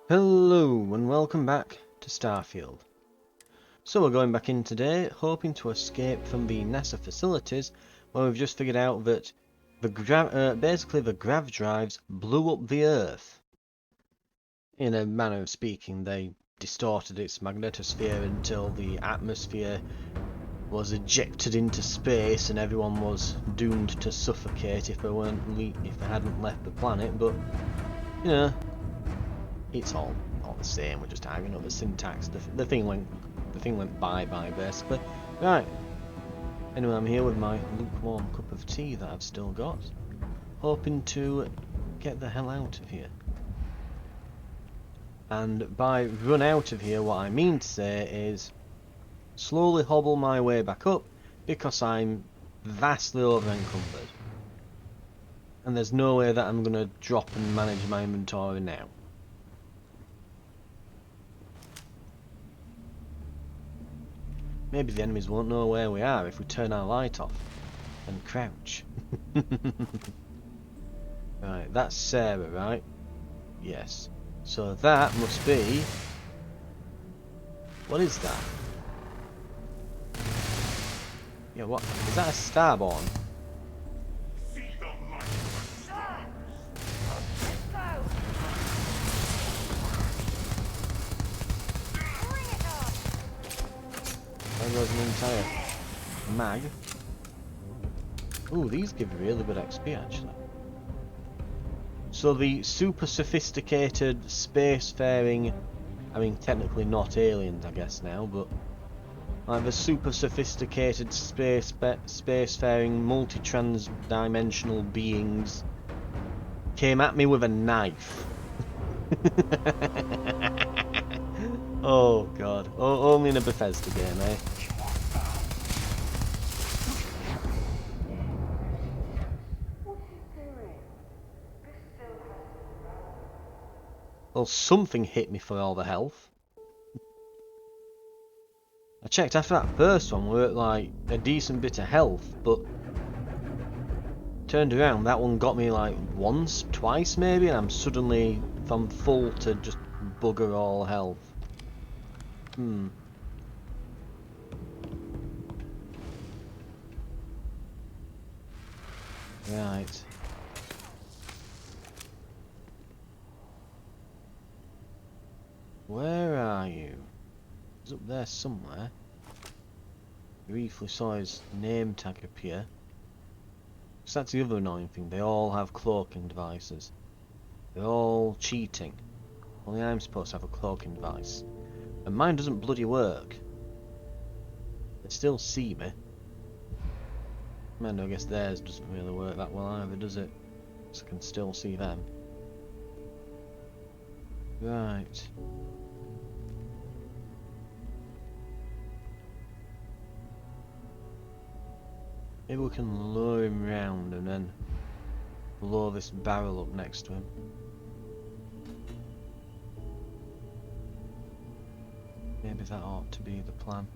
Hello and welcome back to Starfield. So we're going back in today, hoping to escape from the NASA facilities, where we've just figured out that basically the grav drives blew up the Earth. In a manner of speaking, they distorted its magnetosphere until the atmosphere was ejected into space, and everyone was doomed to suffocate if they hadn't left the planet. But you know. It's all the same. We're just arguing over syntax. The thing went bye basically. Right. Anyway, I'm here with my lukewarm cup of tea that I've still got, hoping to get the hell out of here. And by run out of here, what I mean to say is slowly hobble my way back up, because I'm vastly over encumbered, and there's no way that I'm gonna drop and manage my inventory now. Maybe the enemies won't know where we are if we turn our light off and crouch. Right, that's Sarah, right? Yes. So that must be... What is that? Yeah, what? Is that a starborn? There goes an entire mag. Ooh, these give really good XP actually. So the super sophisticated spacefaring, I mean technically not aliens I guess now, but like the super sophisticated spacefaring multi-trans-dimensional beings came at me with a knife. Oh god, only in a Bethesda game, eh? Well, something hit me for all the health. I checked after that first one, we were at like a decent bit of health, but turned around, that one got me like once, twice maybe, and I'm suddenly from full to just bugger all health. Right. Where are you? He's up there somewhere. Briefly saw his name tag appear. So that's the other annoying thing, they all have cloaking devices. They're all cheating. Only I'm supposed to have a cloaking device. And mine doesn't bloody work. They still see me. Man, I guess theirs doesn't really work that well either, does it? So I can still see them. Right. Maybe we can lure him round and then blow this barrel up next to him. Maybe that ought to be the plan.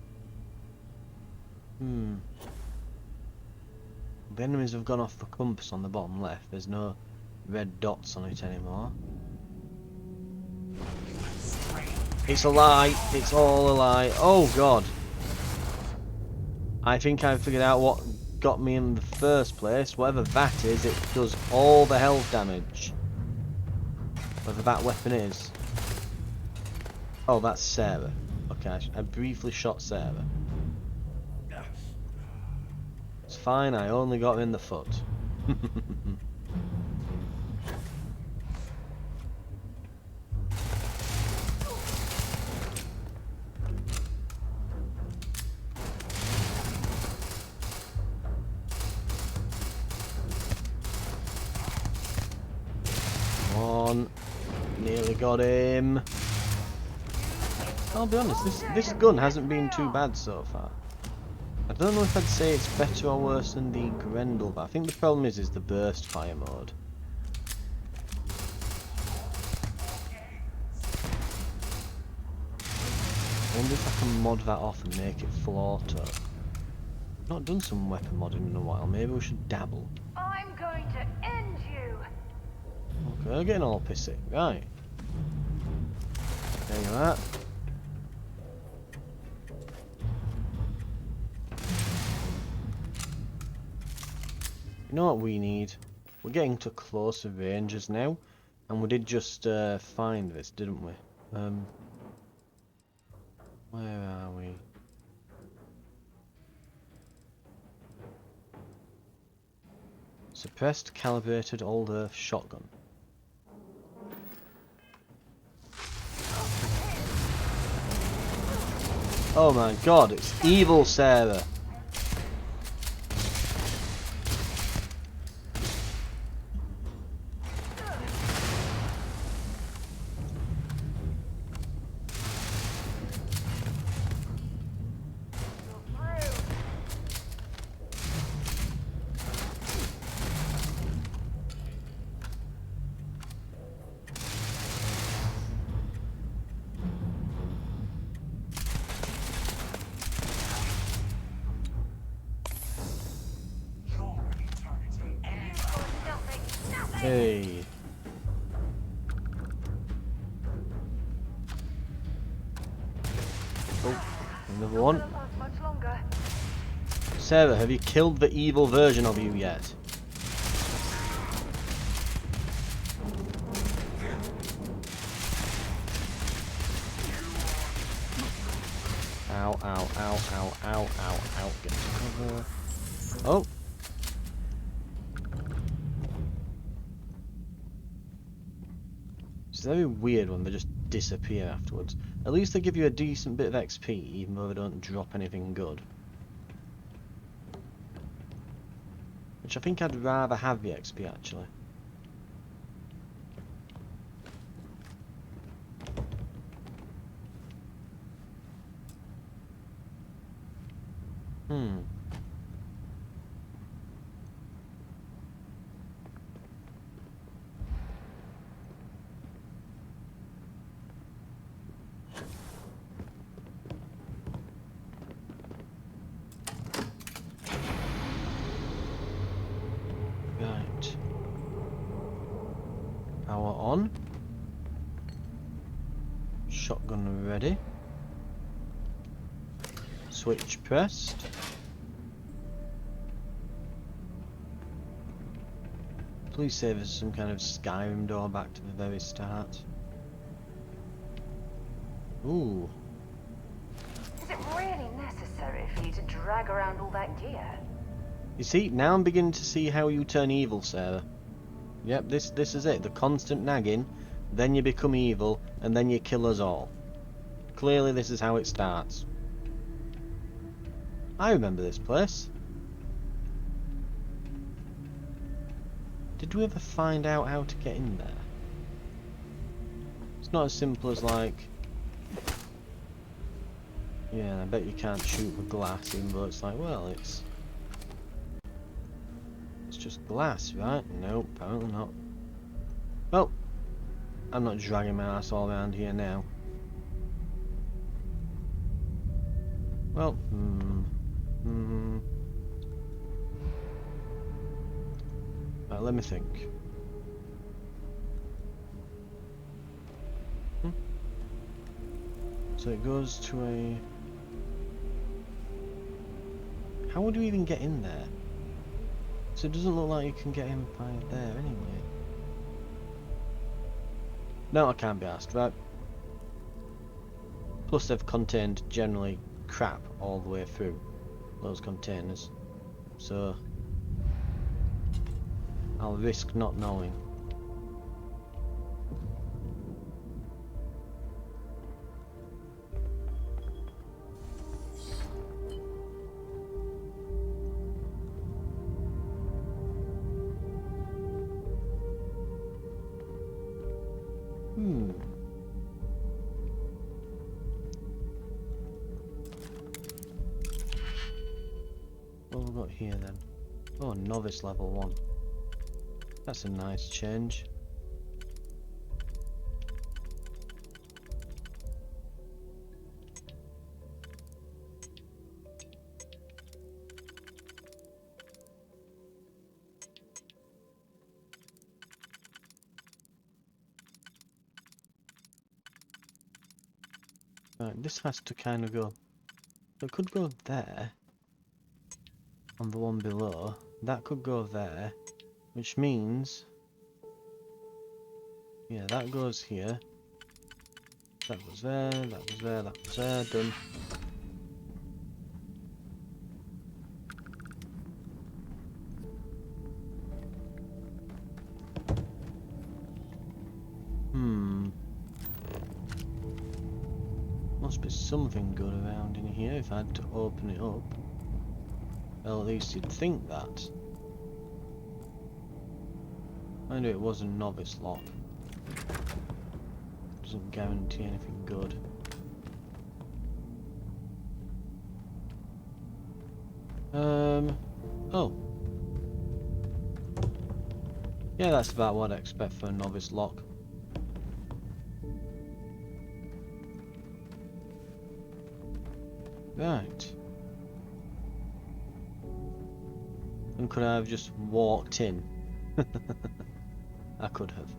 The enemies have gone off the compass on the bottom left. There's no red dots on it anymore. It's a lie. It's all a lie. Oh god. I think I figured out what got me in the first place. Whatever that is, it does all the health damage. Whatever that weapon is. Oh, that's Sarah. Okay, I briefly shot Sarah. It's fine, I only got her in the foot. Come on. Nearly got him. I'll be honest, this gun hasn't been too bad so far. I don't know if I'd say it's better or worse than the Grendel, but I think the problem is the burst fire mode. I wonder if I can mod that off and make it full auto. I've not done some weapon modding in a while, maybe we should dabble. I'm going to end you! Okay, getting all pissy. Right. There you are. You know what we need? We're getting to closer ranges now, and we did just find this, didn't we? Where are we? Suppressed calibrated old earth shotgun. Oh my god, it's evil Sarah! Hey. Oh, another one. Sarah, have you killed the evil version of you yet? Ow, ow, ow, ow, ow, ow, ow. Get to cover. Oh. It's very weird when they just disappear afterwards. At least they give you a decent bit of XP, even though they don't drop anything good. Which I think I'd rather have the XP, actually. Right. Power on. Shotgun ready. Switch pressed. Please save us some kind of Skyrim door back to the very start. Ooh. Is it really necessary for you to drag around all that gear? You see, now I'm beginning to see how you turn evil, Sarah. Yep, this is it. The constant nagging, then you become evil, and then you kill us all. Clearly this is how it starts. I remember this place. Did we ever find out how to get in there? It's not as simple as like... Yeah, I bet you can't shoot with glass in, but it's like, well, it's just glass, right? Nope, apparently not. Well, I'm not dragging my ass all around here now. Well, right, let me think. So it goes to a... How would you even get in there? So it doesn't look like you can get in by there anyway. No, I can't be asked, right? Plus they've contained generally crap all the way through those containers. So I'll risk not knowing. What have we got here then? Oh, novice level 1. That's a nice change. Right, this has to kind of go. It could go there. On the one below. That could go there. Which means... yeah, that goes here. That goes there, that goes there, that goes there. Done. Must be something good around in here if I had to open it up. Well, at least you'd think that. I knew it was a novice lock. Doesn't guarantee anything good. Oh. Yeah, that's about what I expect for a novice lock. Right. And could I have just walked in? I could have.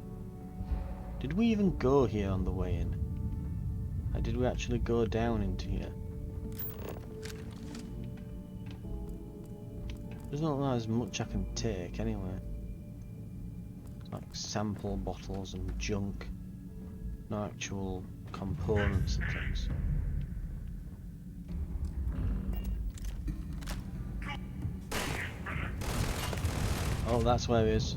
Did we even go here on the way in? Or did we actually go down into here? Doesn't look like there's much I can take anyway. It's like sample bottles and junk. No actual components and things. Oh, that's where he is.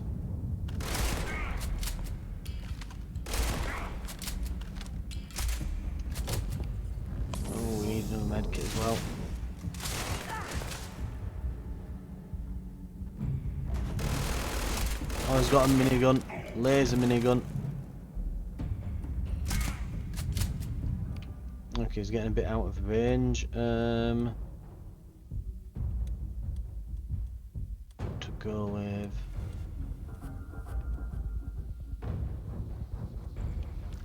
Oh, we need another medkit as well. Oh, he's got a minigun. Laser minigun. Okay, he's getting a bit out of range. To go with.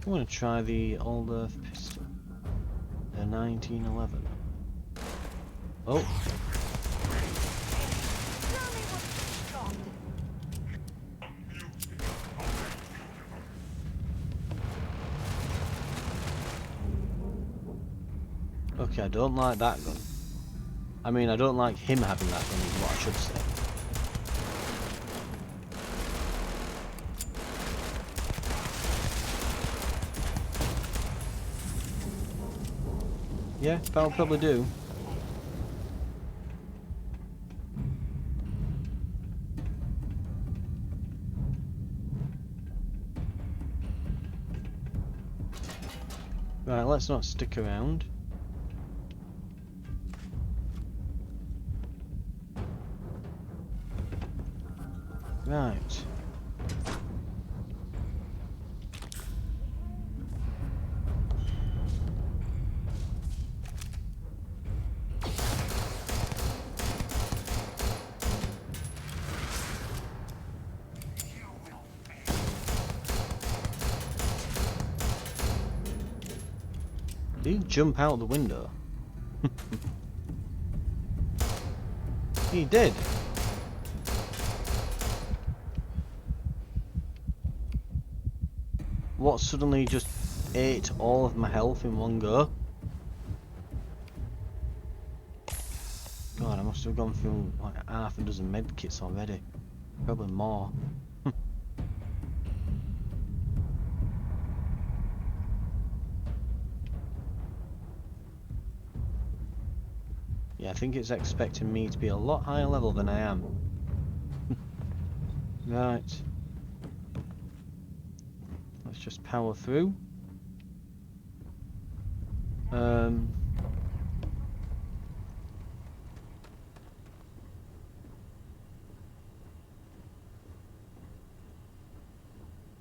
I'm gonna try the old Earth pistol. The 1911. Oh. Okay, I don't like that gun. I mean, I don't like him having that gun is what I should say. Yeah, that'll probably do. Right, let's not stick around. Right. Did he jump out the window? He did. What suddenly just ate all of my health in one go? God, I must have gone through like half a dozen medkits already. Probably more. Yeah, I think it's expecting me to be a lot higher level than I am. Right. Let's just power through.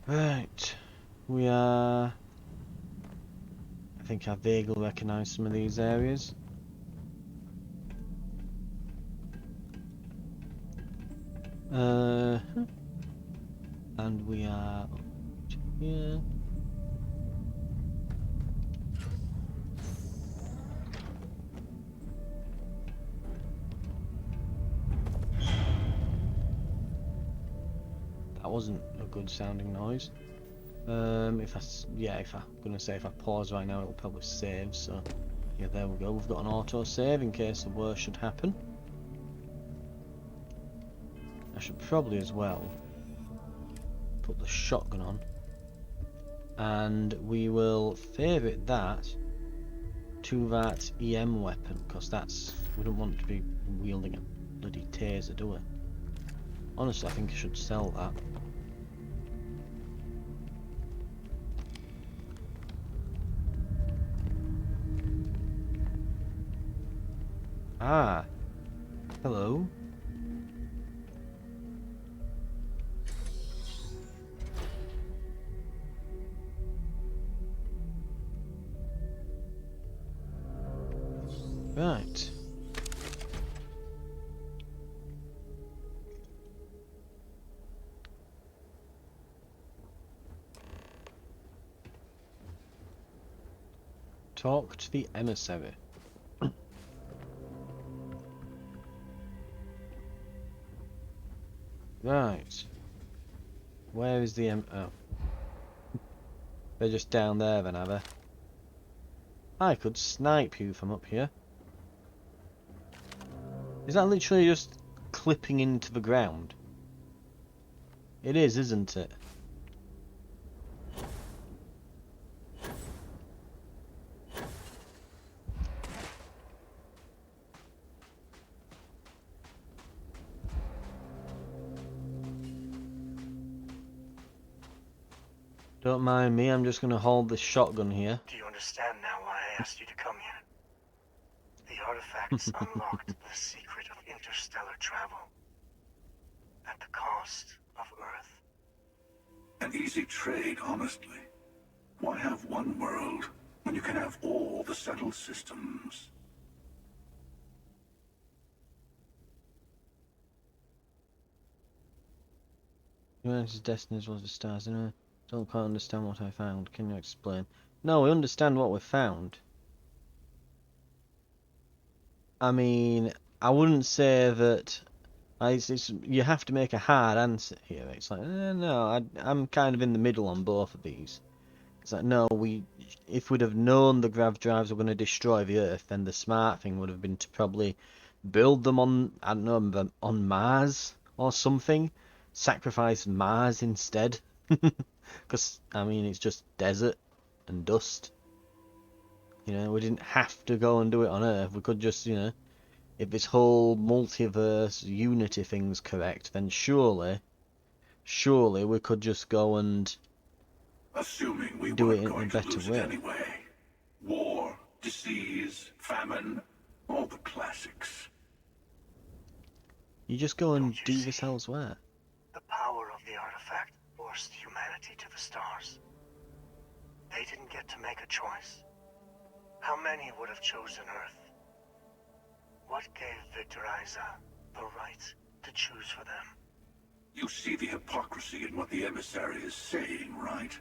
Right. We are... I think I vaguely recognise some of these areas. And we are up here. That wasn't a good sounding noise. If I'm gonna say if I pause right now, it'll probably save. So, yeah, there we go. We've got an auto save in case the worst should happen. I should probably as well put the shotgun on, and we will favourite that to that EM weapon because we don't want to be wielding a bloody taser, do we? Honestly, I think I should sell that. Ah, hello. Right. Talk to the emissary. Right. Where is the oh. They're just down there then, are they? I could snipe you from up here. Is that literally just clipping into the ground? It is, isn't it? Don't mind me, I'm just going to hold this shotgun here. Do you understand now why I asked you to come here? The artifacts unlocked the secret of interstellar travel. At the cost of Earth. An easy trade, honestly. Why have one world when you can have all the settled systems? Humanity's destinies was the stars, and I don't quite understand what I found. Can you explain? No, we understand what we found. I mean, I wouldn't say that. You have to make a hard answer here. It's like, no, I'm kind of in the middle on both of these. It's like, no, if we'd have known the grav drives were going to destroy the Earth, then the smart thing would have been to probably build them on, I don't know, on Mars or something. Sacrifice Mars instead. Because, I mean, it's just desert and dust. You know, we didn't have to go and do it on Earth. We could just, if this whole multiverse unity thing's correct, then surely we could just go and Assuming we do it weren't in a going to better lose way. it anyway. War, disease, famine, all the classics. You just go and Don't you do see? this elsewhere. The power of the artifact forced humanity to the stars. They didn't get to make a choice. How many would have chosen Earth? What gave Victor Isa the right to choose for them? You see the hypocrisy in what the emissary is saying, right?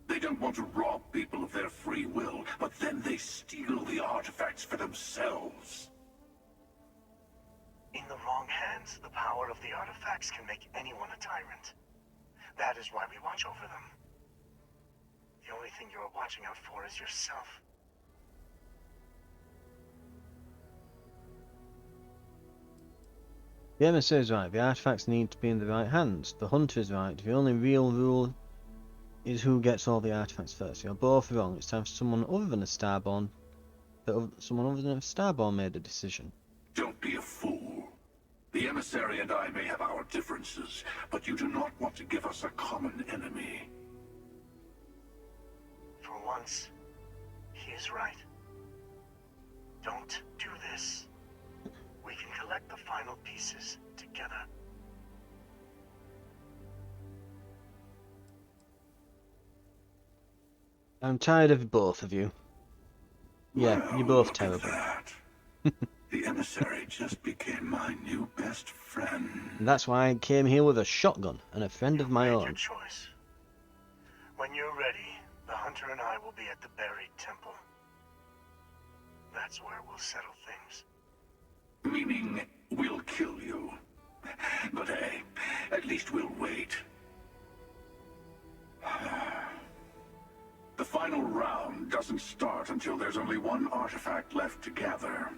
They don't want to rob people of their free will, but then they steal the artifacts for themselves. In the wrong hands, the power of the artifacts can make anyone a tyrant. That is why we watch over them. The only thing you're watching out for is yourself. The emissary is right. The artifacts need to be in the right hands. The hunter is right. The only real rule is who gets all the artifacts first. You're both wrong. It's time for someone other than a Starborn. Someone other than a Starborn made a decision. Don't be a fool. The emissary and I may have our differences, but you do not want to give us a common enemy. For once, he is right. Don't do this. We can collect the final pieces together. I'm tired of both of you. Yeah, Well, you're both look at terrible. that. The emissary just became my new best friend. And that's why I came here with a shotgun and a friend of my Make own. your choice. When you're ready, the hunter and I will be at the buried temple. That's where we'll settle things. Meaning, we'll kill you. But hey, at least we'll wait. The final round doesn't start until there's only one artifact left to gather.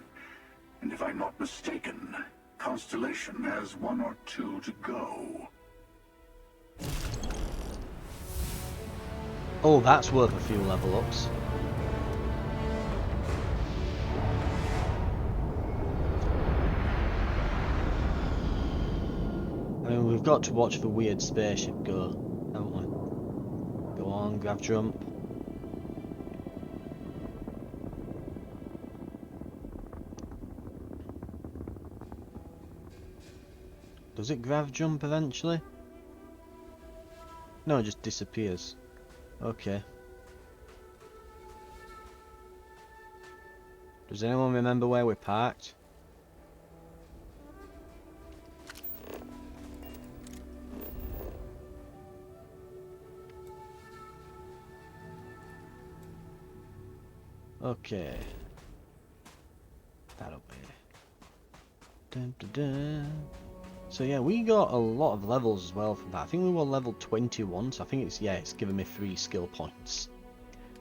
And if I'm not mistaken, Constellation has 1 or 2 to go. Oh, that's worth a few level ups. I mean, we've got to watch the weird spaceship go, haven't we? Go on, grav jump. Does it grav jump eventually? No, it just disappears. Okay. Does anyone remember where we parked? Okay. That'll be. Dun, dun, dun. So yeah, we got a lot of levels as well from that. I think we were level 21, so I think it's given me 3 skill points.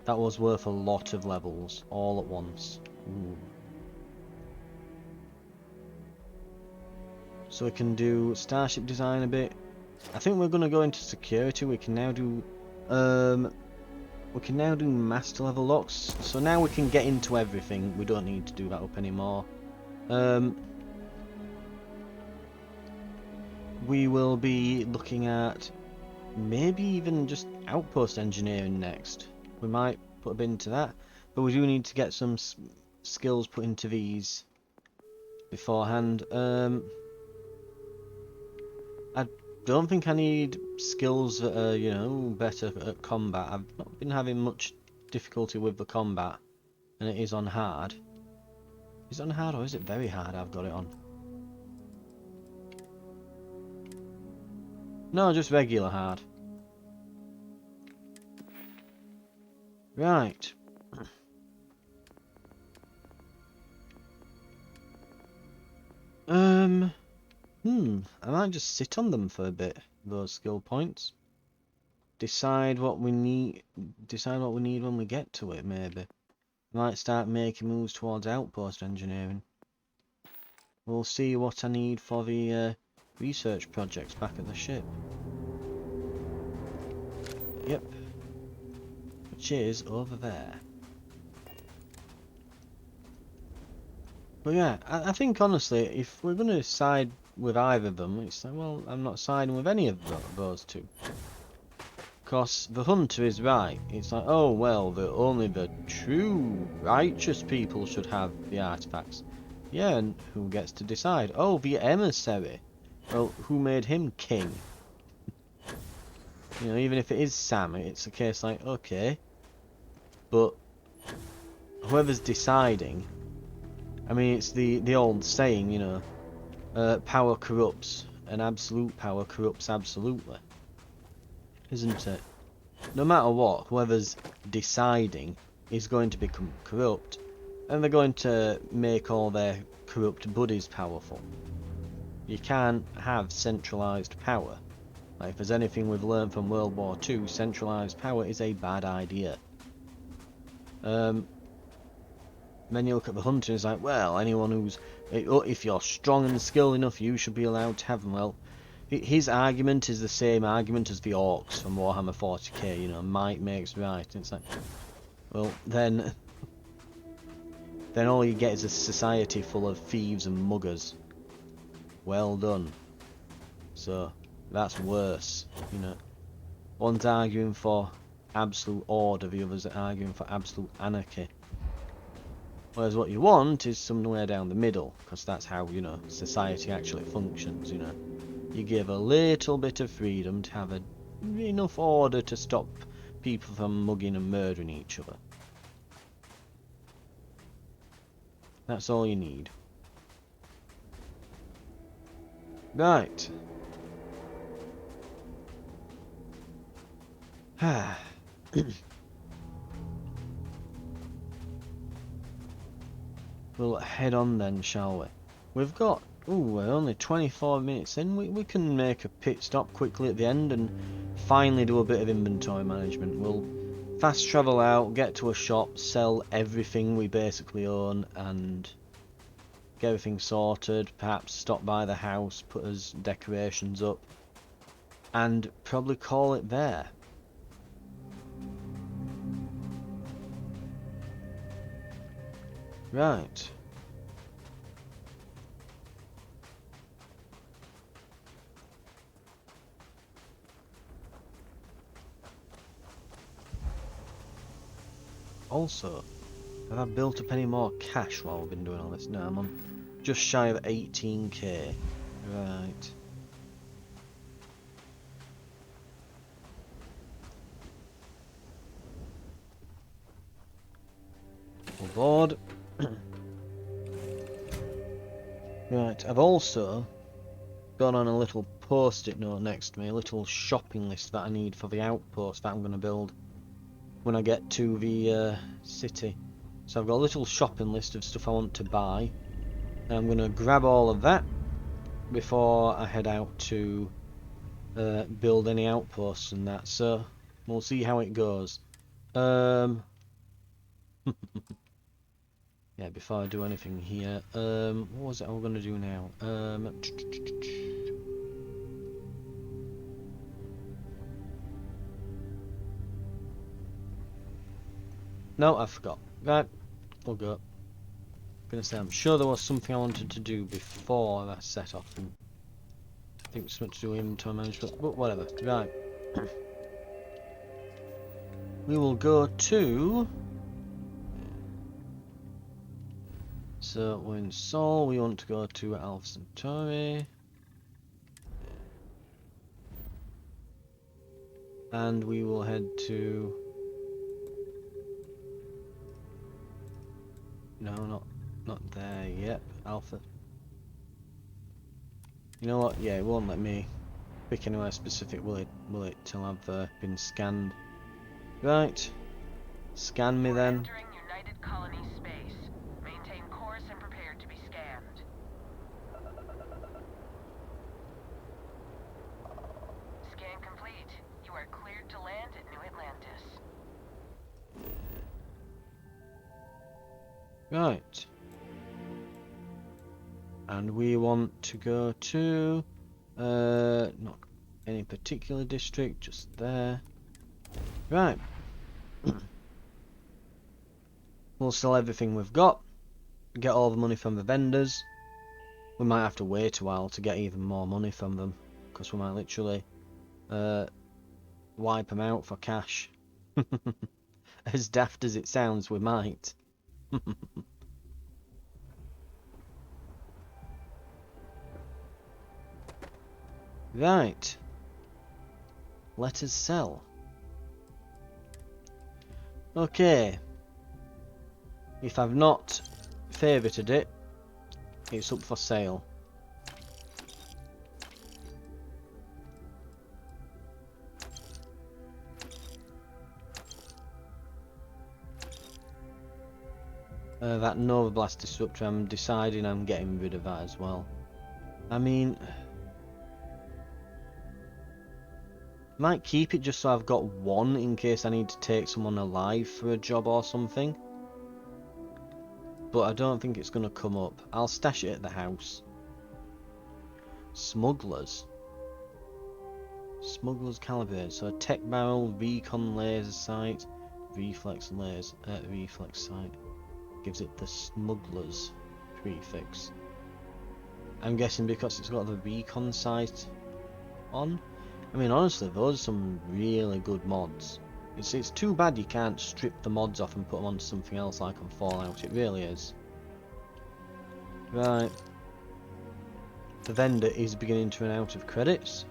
That was worth a lot of levels all at once. Ooh. So we can do starship design a bit. I think we're gonna go into security. We can now do master level locks. So now we can get into everything. We don't need to do that up anymore. We will be looking at maybe even just outpost engineering next. We might put a bit into that, but we do need to get some skills put into these beforehand. I don't think I need skills that are, you know, better at combat. I've not been having much difficulty with the combat, and it is on hard. Is it on hard or is it very hard? I've got it on. No, just regular hard. Right. I might just sit on them for a bit, those skill points. Decide what we need when we get to it, maybe. Might start making moves towards outpost engineering. We'll see what I need for the research projects back at the ship. Yep. Which is over there. But yeah, I think honestly, if we're going to side with either of them, it's like, well, I'm not siding with any of those two. Because the hunter is right. It's like, oh, well, only the true righteous people should have the artifacts. Yeah, and who gets to decide? Oh, the emissary. Well, who made him king? You know, even if it is Sam, it's a case like, okay. But whoever's deciding, I mean, it's the old saying, you know, power corrupts, and absolute power corrupts absolutely. Isn't it? No matter what, whoever's deciding is going to become corrupt, and they're going to make all their corrupt buddies powerful. You can't have centralised power. Like, if there's anything we've learned from World War II, centralised power is a bad idea. Then you look at the hunter and it's like, well, anyone who's... if you're strong and skilled enough, you should be allowed to have them. Well, his argument is the same argument as the orcs from Warhammer 40k, you know, might makes right. And it's like, well, then all you get is a society full of thieves and muggers. Well done. So, that's worse, you know. One's arguing for absolute order, the other's arguing for absolute anarchy. Whereas what you want is somewhere down the middle, because that's how, you know, society actually functions, you know. You give a little bit of freedom to have enough order to stop people from mugging and murdering each other. That's all you need. Right. We'll head on then, shall we? We've got... ooh, we're only 24 minutes in. We can make a pit stop quickly at the end and finally do a bit of inventory management. We'll fast travel out, get to a shop, sell everything we basically own, and get everything sorted. Perhaps stop by the house, put us decorations up, and probably call it there. Right. Also, have I built up any more cash while we've been doing all this? No, I'm on just shy of 18k. Right. Full board. Right, I've also gone on a little post-it note next to me, a little shopping list that I need for the outpost that I'm going to build when I get to the city. So I've got a little shopping list of stuff I want to buy, and I'm going to grab all of that before I head out to build any outposts and that. So we'll see how it goes. Yeah, before I do anything here, what was it I was going to do now? No, I forgot. Right, we'll go. Gonna say, I'm sure there was something I wanted to do before I set off, and I think it's something to do with inventory management, but whatever. Right. We will go to... So, we're in Sol, we want to go to Alpha Centauri. And we will head to... No, not there yet. Alpha. You know what? Yeah, it won't let me pick anywhere specific, will it? Will it? Till I've been scanned. Right. Scan me then. Entering United Colony space. Maintain course and prepare to be scanned. Scan complete. You are cleared to land at New Atlantis. Right. And we want to go to not any particular district, just there. Right. We'll sell everything we've got, get all the money from the vendors. We might have to wait a while to get even more money from them, because we might literally wipe them out for cash. As daft as it sounds, we might. Right. Let us sell. Okay. If I've not favorited it, it's up for sale. That Nova Blast Disruptor, I'm deciding I'm getting rid of that as well. I mean... might keep it just so I've got one in case I need to take someone alive for a job or something. But I don't think it's going to come up. I'll stash it at the house. Smugglers. Smugglers calibrated. So tech barrel, recon laser sight, reflex laser, reflex sight. Gives it the smugglers prefix. I'm guessing because it's got the recon sight on. I mean, honestly, those are some really good mods. It's too bad you can't strip the mods off and put them onto something else like on Fallout. It really is. Right. The vendor is beginning to run out of credits.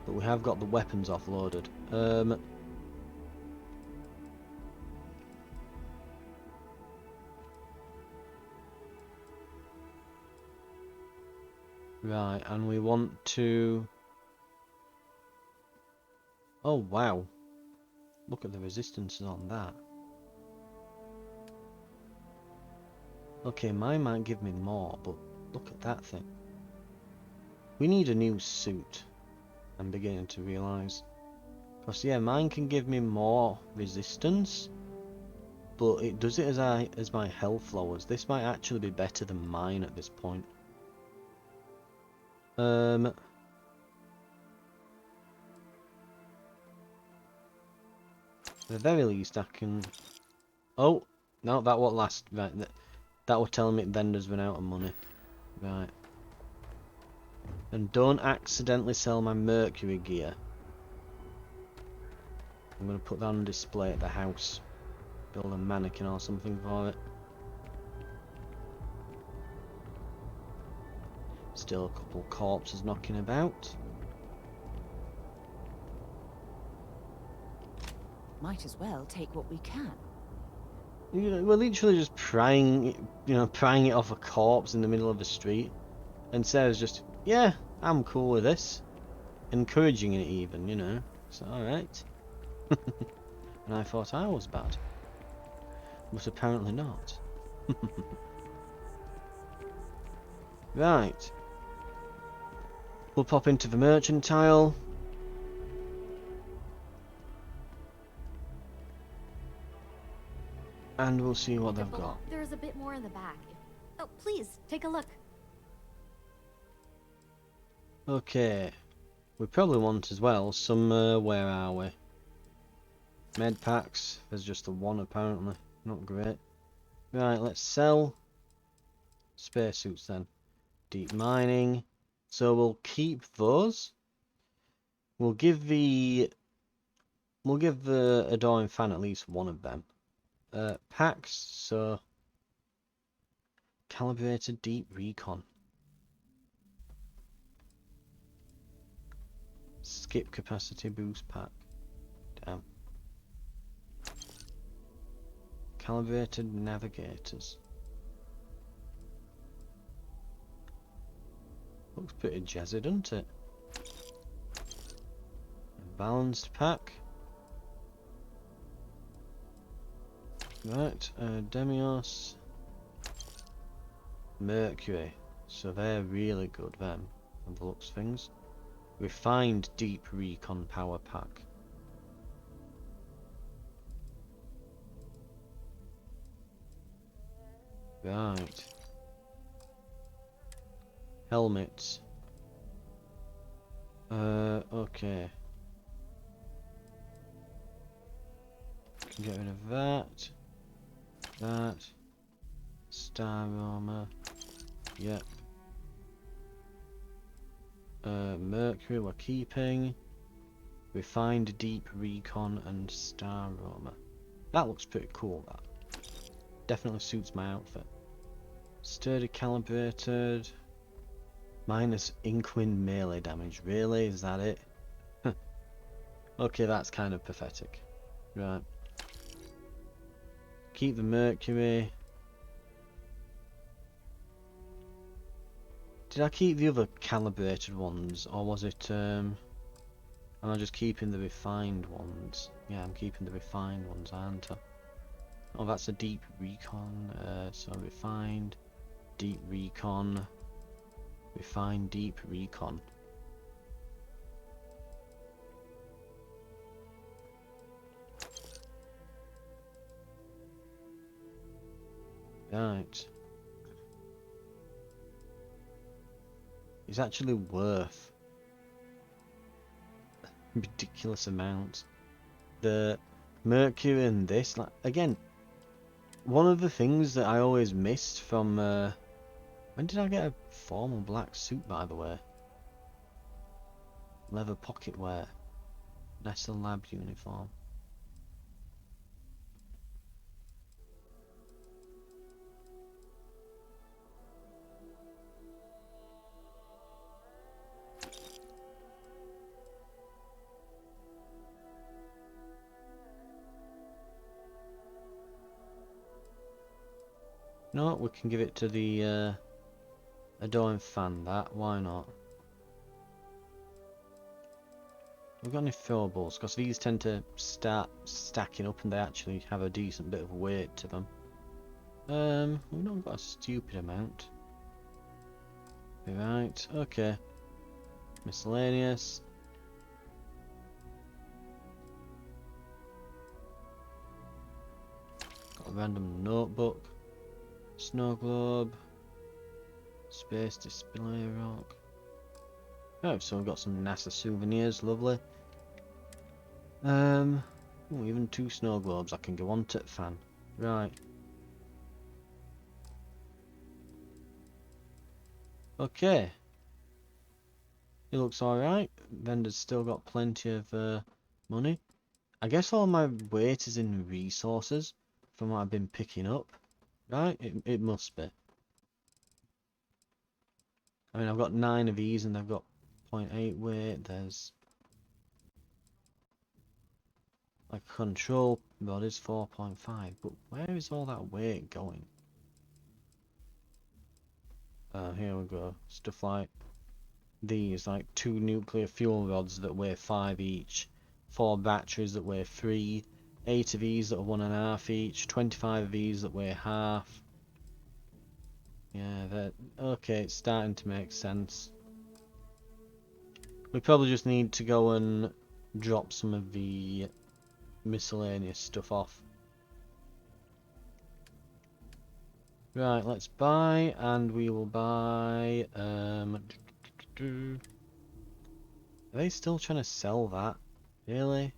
But we have got the weapons offloaded. Right, and we want to... Oh, wow. Look at the resistances on that. Okay, mine might give me more, but look at that thing. We need a new suit. I'm beginning to realise. Cause yeah, mine can give me more resistance, but it does it as my health lowers. This might actually be better than mine at this point. At the very least I can... Oh! No, that won't last. Right, that will tell me vendors run out of money. Right. And don't accidentally sell my mercury gear. I'm going to put that on display at the house. Build a mannequin or something for it. Still a couple corpses knocking about. Might as well take what we can. You know, we're literally just prying it off a corpse in the middle of the street. And Sarah's just, yeah, I'm cool with this. Encouraging it even, you know. It's alright. And I thought I was bad. But apparently not. Right. We'll pop into the mercantile. And we'll see what they've got. There's a bit more in the back. Oh, please, take a look. Okay. We probably want as well some, where are we? Med packs. There's just the one apparently. Not great. Right, let's sell spacesuits then. Deep mining. So we'll keep those. We'll give the adoring fan at least one of them. Packs, so calibrated deep recon. Skip capacity boost pack. Damn. Calibrated navigators. Looks pretty jazzy, doesn't it? Balanced pack. Right, Demios. Mercury. So they're really good, them, from the looks of things. Refined deep recon power pack. Right. Helmets. Okay. Can get rid of that. That. Star armor. Yep. Mercury we're keeping. Refined deep recon and star armor. That looks pretty cool, that. Definitely suits my outfit. Sturdy calibrated. Minus Inkwin melee damage. Really? Is that it? Okay, that's kind of pathetic. Right. Keep the Mercury. Did I keep the other calibrated ones, or was it, am I just keeping the refined ones? Yeah, I'm keeping the refined ones, aren't I? Oh, that's a deep recon, so refined, deep recon, refined deep recon. Right. It's actually worth a ridiculous amount. The Mercury in this, like, again, one of the things that I always missed from, when did I get a formal black suit, by the way? Leather pocket wear. Nestle Lab uniform. No, we can give it to the adoring fan, that, why not? We've got any throwables, because these tend to start stacking up and they actually have a decent bit of weight to them. We've not got a stupid amount. Right, okay. Miscellaneous. A random notebook. Snow globe. Space display rock. Oh, so we've got some NASA souvenirs, lovely. Ooh, even 2 snow globes I can go on to fan. Right. Okay. It looks alright. Vendor's still got plenty of money. I guess all my weight is in resources from what I've been picking up. Right? It must be. I mean, I've got 9 of these and I've got 0.8 weight. There's like control rod is 4.5, but where is all that weight going? Here we go. Stuff like these, like 2 nuclear fuel rods that weigh 5 each, 4 batteries that weigh 3, 8 of these that are 1.5 each, 25 of these that weigh half. Yeah, that okay. It's starting to make sense. We probably just need to go and drop some of the miscellaneous stuff off. Right, let's buy, and we will buy. Are they still trying to sell that? Really?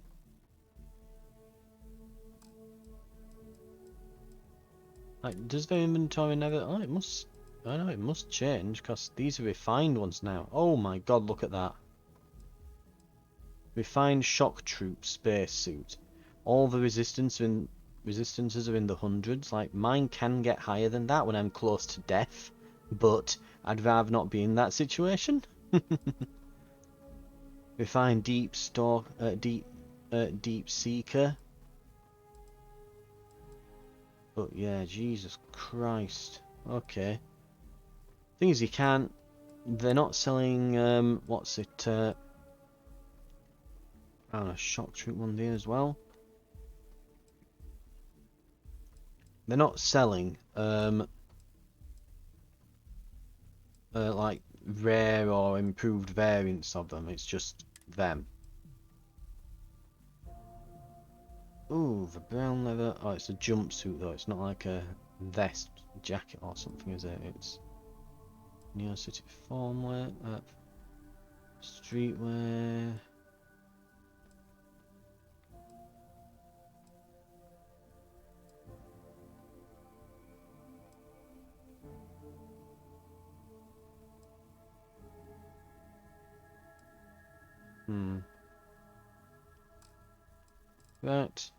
Like, does their inventory never? Oh, it must. I know it must change because these are refined ones now. Oh my God! Look at that. Refined shock troop spacesuit. All the resistances are in the hundreds. Like, mine can get higher than that when I'm close to death, but I'd rather not be in that situation. Refined deep seeker. But yeah, Jesus Christ. Okay. Thing is, you can't. They're not selling. What's it? I don't know, shock troop one there as well. They're not selling like rare or improved variants of them. It's just them. Ooh, the brown leather. Oh, it's a jumpsuit though. It's not like a vest jacket or something, is it? It's Neo City formwear, streetwear. Right.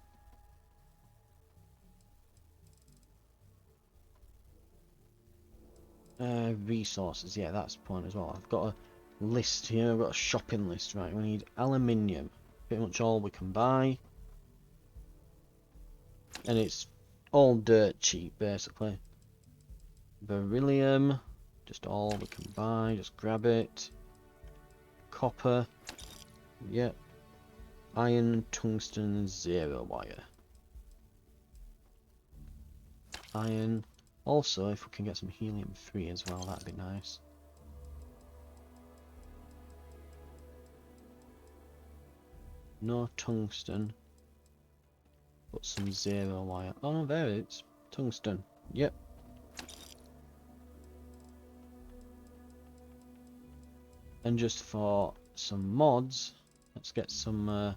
Resources, yeah, that's the point as well. I've got a list here, I've got a shopping list, right? We need aluminium, pretty much all we can buy. And it's all dirt cheap, basically. Beryllium, just all we can buy, just grab it. Copper, yep. Iron, tungsten, 0 wire. Iron. Also, if we can get some helium-3 as well, that'd be nice. No tungsten. But some 0 wire. Oh no, there it's tungsten. Yep. And just for some mods, let's get some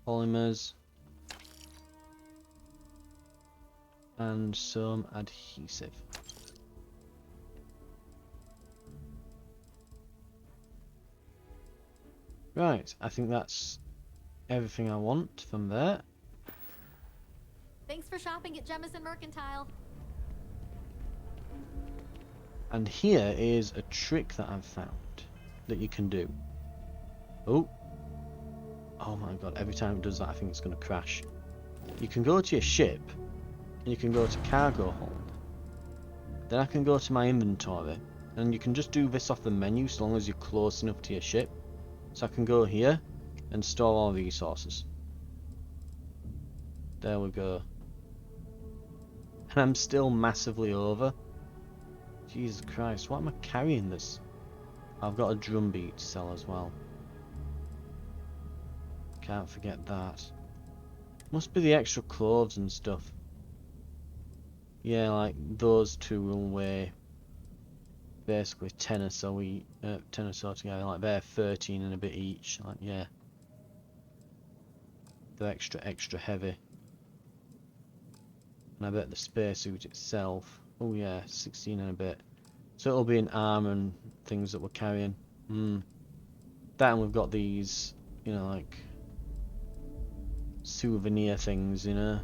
polymers. And some adhesive. Right, I think that's everything I want from there. Thanks for shopping at Jemison Mercantile. And here is a trick that I've found that you can do. Oh. Oh my God, every time it does that I think it's going to crash. You can go to your ship. And you can go to cargo hold. Then I can go to my inventory. And you can just do this off the menu so long as you're close enough to your ship. So I can go here and store all resources. There we go. And I'm still massively over. Jesus Christ, what am I carrying this? I've got a drum beat to sell as well. Can't forget that. Must be the extra clothes and stuff. Yeah, like those two will weigh basically 10 or so 10 or so together. Like they're 13 and a bit each. Like yeah, they're extra heavy. And I bet the spacesuit itself, oh yeah, 16 and a bit. So it'll be an arm and things that we're carrying. That, and we've got these, you know, like souvenir things, you know.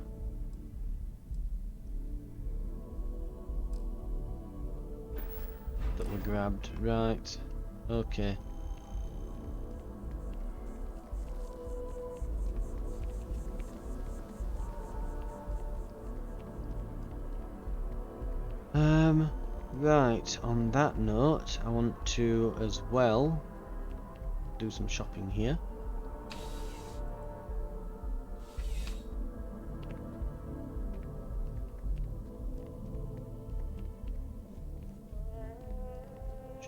That we grabbed. Right. Okay. Right, on that note, I want to as well do some shopping here.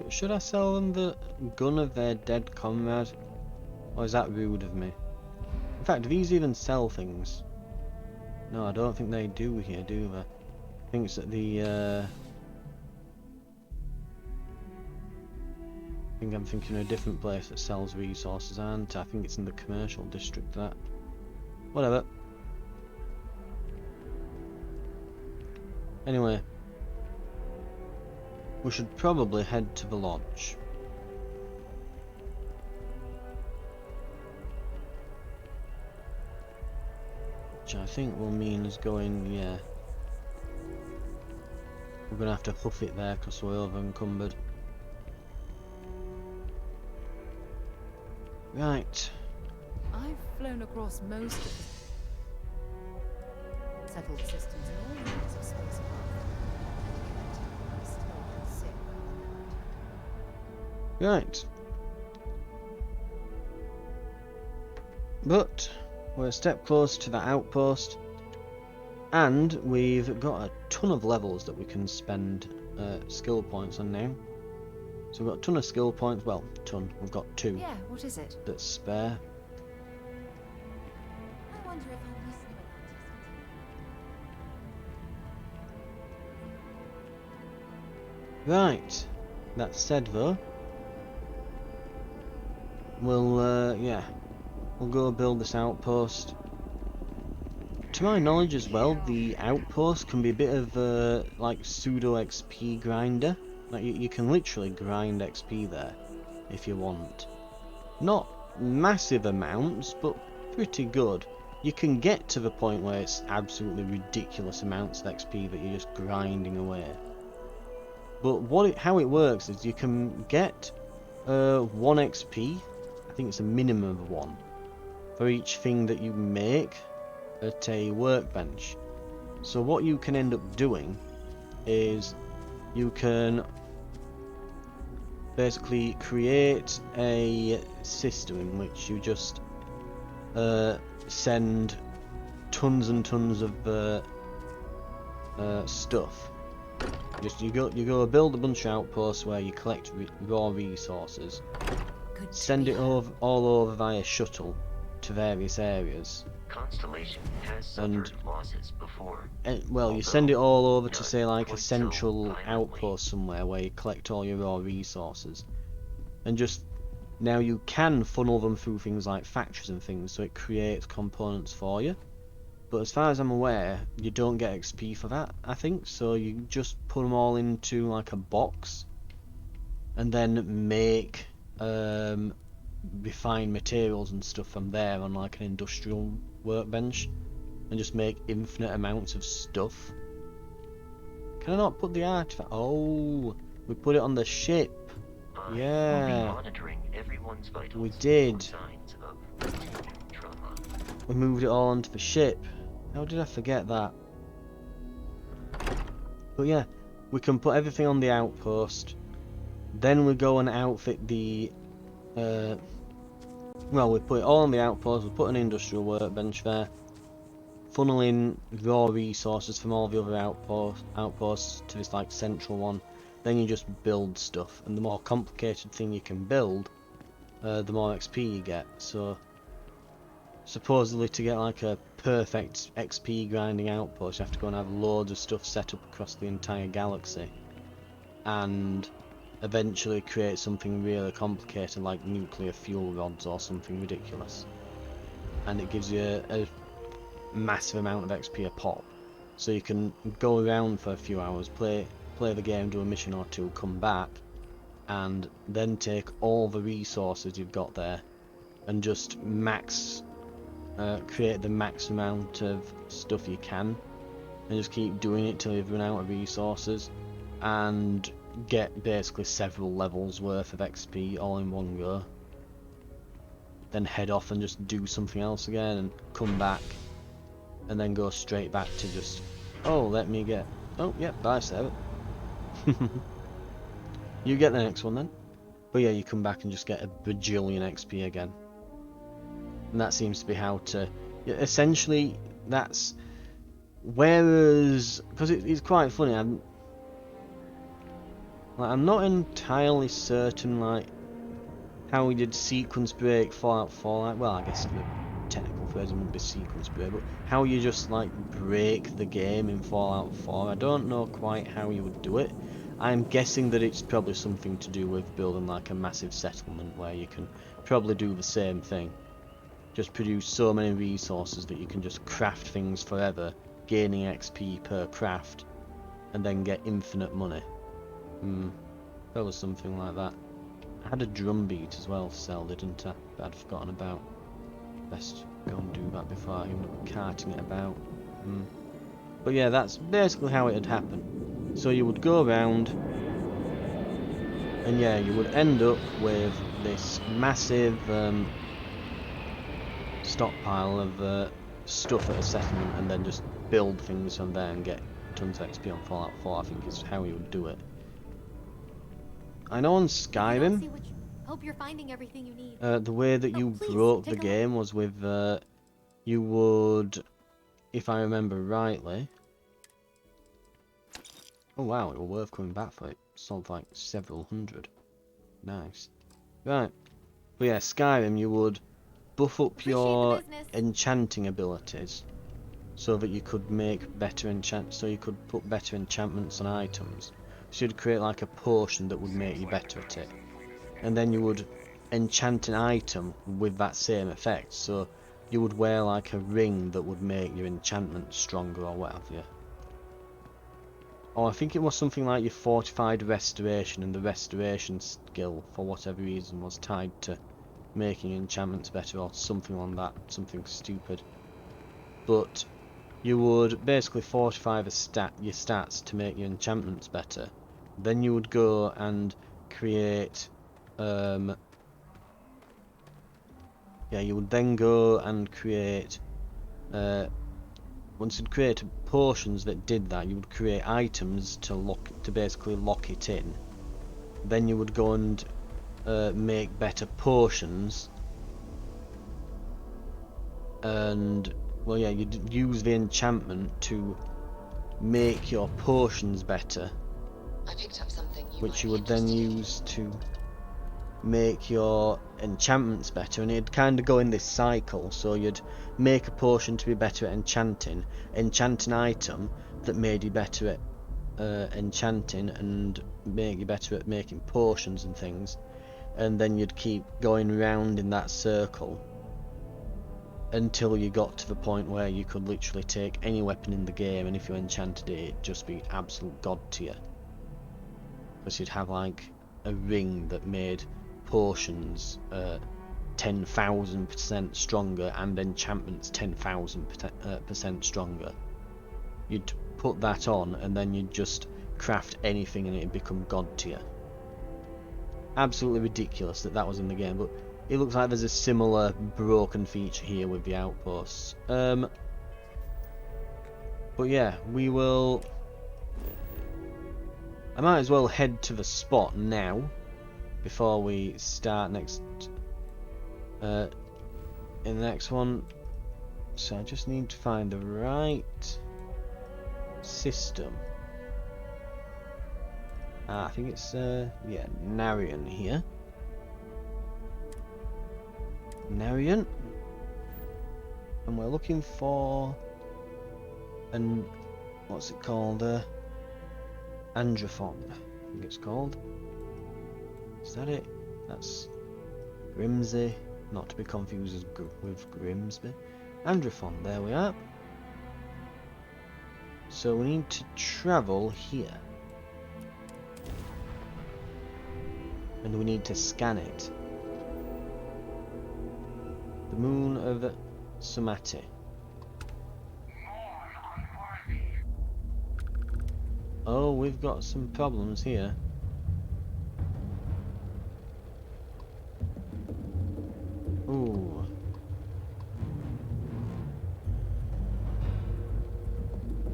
Should I sell them the gun of their dead comrade? Or is that rude of me? In fact, do these even sell things? No, I don't think they do here, do they? I think it's at the, I think I'm thinking of a different place that sells resources, aren't I? I think it's in the commercial district, that. Whatever. Anyway. We should probably head to the lodge. Which I think will mean us going, yeah. We're gonna have to hoof it there because we're over encumbered. Right. I've flown across most of the settled systems in all units of spacecraft. I still get sick. Right. But we're a step close to the outpost, and we've got a ton of levels that we can spend skill points on now. So we've got a ton of skill points. Well, ton. We've got 2. Yeah, what is it? That's spare. I wonder if I'm listening. Right. That said, though, we'll yeah, we'll go build this outpost. To my knowledge as well, the outpost can be a bit of a like pseudo XP grinder. Like you can literally grind XP there if you want. Not massive amounts, but pretty good. You can get to the point where it's absolutely ridiculous amounts of XP that you're just grinding away. But how it works is you can get 1 XP, I think it's a minimum of 1, for each thing that you make at a workbench. So what you can end up doing is you can basically create a system in which you just send tons and tons of stuff. Just you go build a bunch of outposts where you collect raw resources, send it all over via shuttle to various areas. Constellation has suffered losses before. Well, you send it all over to say like a central outpost somewhere where you collect all your raw resources, and just now you can funnel them through things like factories and things, so it creates components for you. But as far as I'm aware, you don't get XP for that, I think, so you just put them all into like a box and then make refined materials and stuff from there on like an industrial workbench and just make infinite amounts of stuff. Can I not put the artifact? Oh, we put it on the ship. Yeah, monitoring everyone's vitals. We did. Signs of trauma. We moved it all onto the ship. How did I forget that? But yeah, we can put everything on the outpost. Then we go and outfit the well, we put it all on the outpost, we put an industrial workbench there, funnel in raw resources from all the other outposts to this like central one. Then you just build stuff, and the more complicated thing you can build, the more XP you get. So supposedly to get like a perfect XP grinding outpost, you have to go and have loads of stuff set up across the entire galaxy, and eventually create something really complicated like nuclear fuel rods or something ridiculous, and it gives you a massive amount of XP a pop, so you can go around for a few hours, play the game, do a mission or two, come back, and then take all the resources you've got there and just create the max amount of stuff you can, and just keep doing it till you've run out of resources, and get basically several levels worth of XP all in one go. Then head off and just do something else again, and come back, and then go straight back to just, oh, let me get, oh, yeah, bye, Sarah. You get the next one then. But yeah, you come back and just get a bajillion XP again. And that seems to be how to, essentially, that's, whereas, because it's quite funny, I'm not entirely certain, like, how we did sequence break Fallout, well, I guess the technical phrase wouldn't be sequence break, but how you just, like, break the game in Fallout 4, I don't know quite how you would do it. I'm guessing that it's probably something to do with building, like, a massive settlement where you can probably do the same thing. Just produce so many resources that you can just craft things forever, gaining XP per craft, and then get infinite money. Probably something like that. I had a drum beat as well to sell, didn't I? But I'd forgotten about. Best go and do that before I end up carting it about. But yeah, that's basically how it had happened. So you would go around, and yeah, you would end up with this massive stockpile of stuff at a settlement, and then just build things from there and get tons of XP on Fallout 4, I think is how you would do it. I know on Skyrim, Hope you're finding everything you need. the way that you broke the game was with, you would, if I remember rightly, oh wow, it was worth coming back for it. Sold like several hundred. Nice. Right. But yeah, Skyrim, you would buff up your enchanting abilities so that you could make better so you could put better enchantments on items. So you'd create like a potion that would make you better at it. And then you would enchant an item with that same effect. So you would wear like a ring that would make your enchantment stronger or whatever. Or I think it was something like your fortified restoration, and the restoration skill, for whatever reason, was tied to making enchantments better or something like that, something stupid. But you would basically fortify your stats to make your enchantments better. Then you would go and create, you would then go and create, once you'd created potions that did that, you would create items to basically lock it in. Then you would go and make better potions, and well, yeah, you'd use the enchantment to make your potions better, I picked up something which you would then use to make your enchantments better, and it'd kind of go in this cycle. So you'd make a potion to be better at enchanting, enchant an item that made you better at enchanting, and make you better at making potions and things, and then you'd keep going round in that circle until you got to the point where you could literally take any weapon in the game, and if you enchanted it, it'd just be absolute god tier. Because you'd have like a ring that made potions 10,000% stronger and enchantments 10,000% stronger. You'd put that on, and then you'd just craft anything and it'd become god tier. Absolutely ridiculous that was in the game, but it looks like there's a similar broken feature here with the outposts. But yeah, we will... I might as well head to the spot now before we start next in the next one. So I just need to find the right system. I think it's yeah, Narian here. Narian. And we're looking for an, what's it called? Androphon, I think it's called. Is that it? That's Grimsby, not to be confused with Grimsby. Androphon, there we are. So we need to travel here. And we need to scan it. The moon of Sumati. Oh, we've got some problems here. Ooh.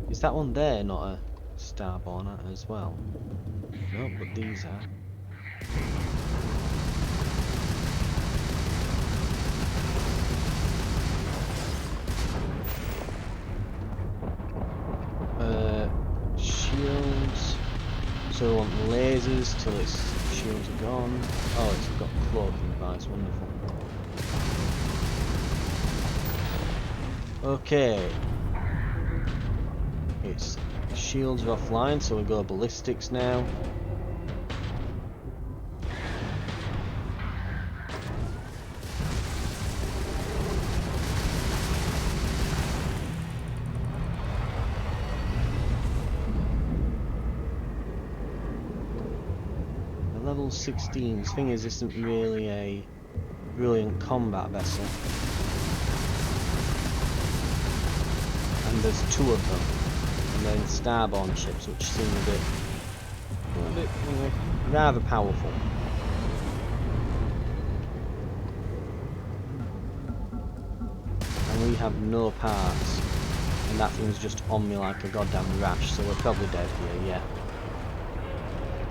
Is that one there not a starborn as well? No, but these are. Shields. So we want lasers till its shields are gone. Oh, it's got cloaking device, wonderful. Okay. Its shields are offline, so we go ballistics now. Level 16. Thing is, this isn't really a brilliant combat vessel. And there's two of them. And then starborn ships, which seem a bit rather powerful. And we have no parts. And that thing's just on me like a goddamn rash, so we're probably dead here, yeah.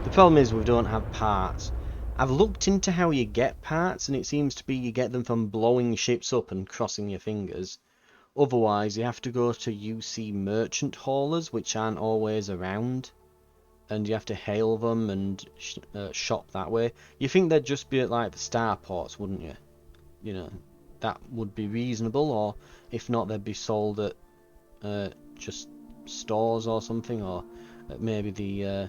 The problem is we don't have parts. I've looked into how you get parts, and it seems to be you get them from blowing ships up and crossing your fingers. Otherwise, you have to go to UC merchant haulers, which aren't always around. And you have to hail them and shop that way. You think they'd just be at like the starports, wouldn't you? You know, that would be reasonable, or if not, they'd be sold at just stores or something, or at maybe the...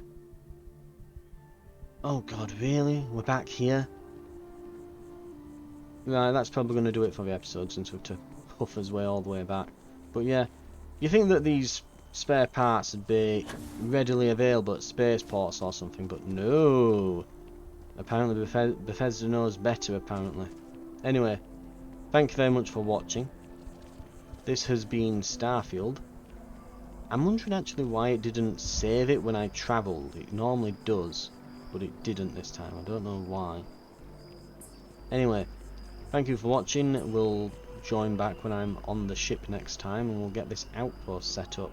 Oh god, really? We're back here? Right, that's probably going to do it for the episode, since we have to huff our way all the way back. But yeah, you think that these spare parts would be readily available at spaceports or something, but no! Apparently Bethesda knows better, apparently. Anyway, thank you very much for watching. This has been Starfield. I'm wondering actually why it didn't save it when I travelled. It normally does, but it didn't this time. I don't know why. Anyway, thank you for watching. We'll join back when I'm on the ship next time, and we'll get this outpost set up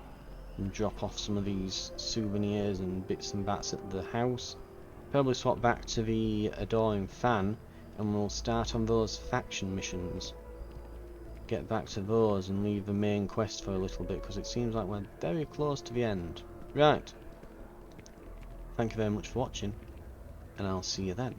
and drop off some of these souvenirs and bits and bats at the house. Probably swap back to the Adoring Fan, and we'll start on those faction missions. Get back to those and leave the main quest for a little bit, because it seems like we're very close to the end. Right. Thank you very much for watching, and I'll see you then.